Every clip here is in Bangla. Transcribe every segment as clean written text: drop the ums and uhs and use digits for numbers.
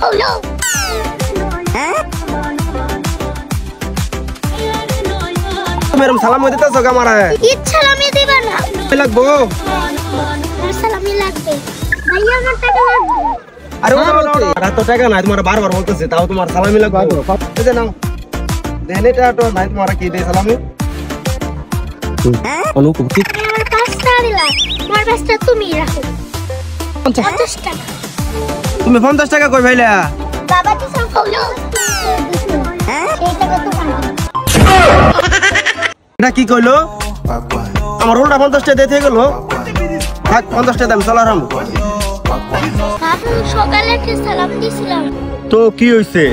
Oh no! मेरे सलाम देता सो का मारा है सलामी देबा ना लगबो सलामी লাগবে ভাইয়া আমার টাকা লাগবে अरे ওটা তো টাকা নাই তোমার বারবার বলতেছে তাও তোমার সালামি লাগবে এই যে নাও দেনেটা তো নাই তোমার কি দে সালামি অনুকূল কি আমার 5 টাকা দিলা তোমার 5 টাকা তুমি রাখো 50 টাকা তুমি 50 টাকা কই ভাইলা বাবা তো সব হলো এই টাকা তো পাবো এটা কি কইলো আমার উল্টা 50 টাকা দিতে গেল থাক 50 টাকা দাম চলারাম বাবু সকালে একটা সালাম দিছিলাম তো কি হইছে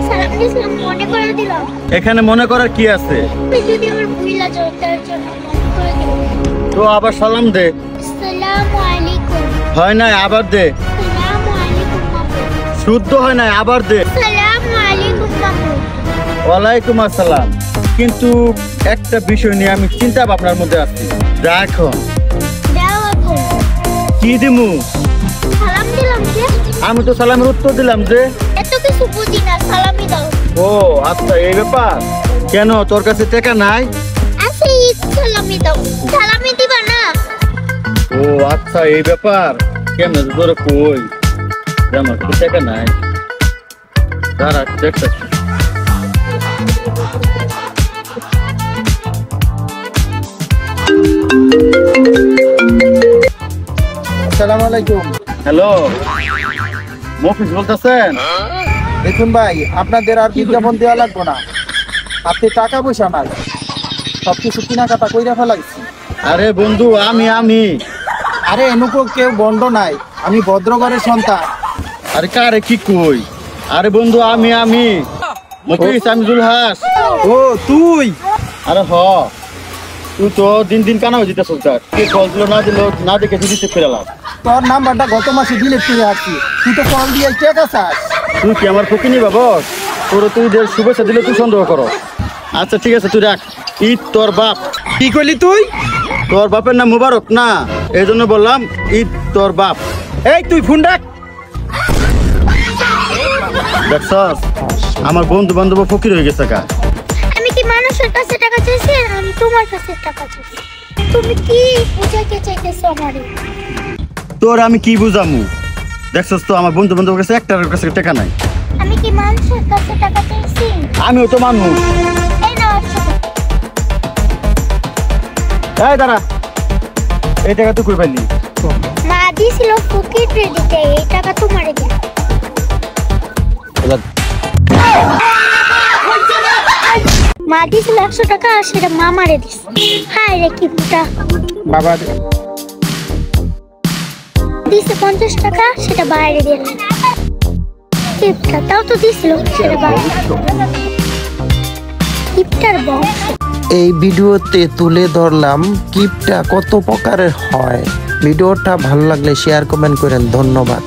সালাম দিছিলাম মনে করে দিলাম এখানে মনে করার কি আছে তুমি যদি আমার ভুইলা যাও তার জন্য মনে করে দিলাম তো আবার সালাম দে আসসালামু আলাইকুম হয় না আবার দে আসসালামু আলাইকুম বাবু শুদ্ধ হয় না আবার দে আসসালামু আলাইকুম বাবু ওয়ালাইকুম আসসালাম কিন্তু একটা বিষয় নিয়ে আমি চিন্তা ভাবনার মধ্যে আছি দেখো দাও আপু কি দিমু সালাম দিলাম যে আমি তো সালামের উত্তর দিলাম যে এত কিছু বুঝি না সালামি দাও ও আচ্ছা এই ব্যাপার কেন তোর কাছে টাকা নাই আচ্ছা ঈদ সালামি দাও সালামি দিবা না ও আচ্ছা এই ব্যাপার কেমন তোর কই আমার তো টাকা নাই দাঁড়া দেখতে আসসালামু আলাইকুম। হ্যালো মফিজ বলতেছেন দেখুন ভাই, আপনাদের আর বিজ্ঞাপন দেওয়া লাগবে না। আপনি টাকা পয়সা নাই, সবকিছু কেনাকাটা কইরা ফেলাইছি। আরে বন্ধু আমি আরে এনুকো কেউ বন্ধ নাই, আমি ভদ্রঘরের সন্তান। আরে কারে কি কই আরে বন্ধু আমি মফিজ আমি জুলহাস ও তুই? আরে হ তুই তো দিন দিন কানা হয়ে যেতে সরকার কে কল দিল না দেখে দিতে ফেরালাম তোর নাম্বারটা গত মাসে ডিলিট করে আসছি, তুই তো কল দিয়ে টাকা চাস। তুই কি আমার ফকিনি বাবস তোর তুই শুভেচ্ছা দিলে তুই সন্দেহ করো আচ্ছা ঠিক আছে তুই রাখ ঈদ তোর বাপ কি কইলি তুই তোর বাপের নাম মুবারক না এই জন্য বললাম ঈদ তোর বাপ এই তুই ফোন রাখ দেখছস আমার বন্ধু বান্ধব ফকির হয়ে গেছে কা আমি কি মানুষের কাছে টাকা চাইছি আমি তোমার কাছে টাকা চাইছি তুমি কি বুঝাইতে চাইতেছো আমারে তোর আমি কি বুঝামু দেখছস তো আমার বন্ধু বান্ধবের কাছে একটার কাছে টাকা নাই আমি কি মানুষের কাছে টাকা চাইছি আমিও তো মানুষ এই নাও 800 টাকা এই দাঁড়া এই টাকা তুই কই পাইলি মা দিছিল ফকির দিতে এই টাকা তোমারে দেয়া মা দিছিল 100 টাকা আর সেটা মামারে দিস হায় রে কি পুটা বাবা দিছে 50 টাকা সেটা বাইরে দিয়ে কিপটা তাও তো দিছিল সেটা বাইরে কিপটার বংশ এই ভিডিওতে তুলে ধরলাম কিপটা কত প্রকারের হয়। ভিডিওটা ভালো লাগলে শেয়ার কমেন্ট করেন। ধন্যবাদ।